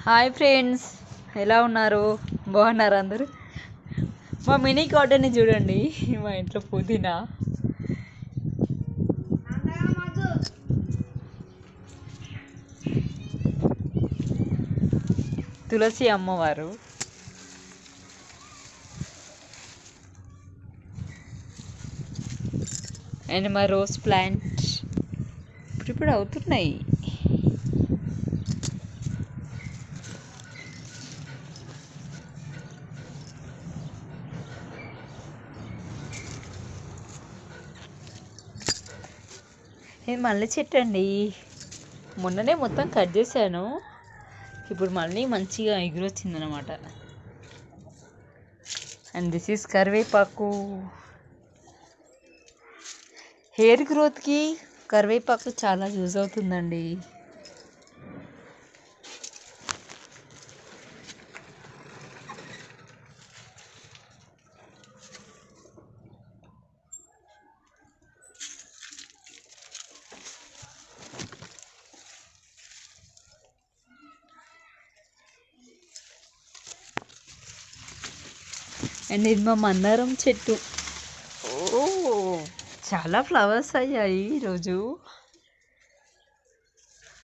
Hi friends, ఎలా ఉన్నారు? బాగున్నారు అందరూ? మా మినీ గార్డెన్ని చూడండి. మా ఇంట్లో పుదీనా, తులసి అమ్మవారు, అండ్ మా రోజ్ ప్లాంట్ ఇప్పుడు అవుతున్నాయి. ఇది మల్లె చెట్టు అండి. మొన్ననే మొత్తం కట్ చేశాను. ఇప్పుడు మళ్ళీ మంచిగా ఎగురొచ్చిందనమాట. అండ్ దిస్ ఈజ్ కరివేపాకు. హెయిర్ గ్రోత్కి కరివేపాకు చాలా యూజ్ అవుతుందండి. అండ్ ఇది మా మందారం చెట్టు. ఓ, చాలా ఫ్లవర్స్ అయ్యాయి ఈరోజు.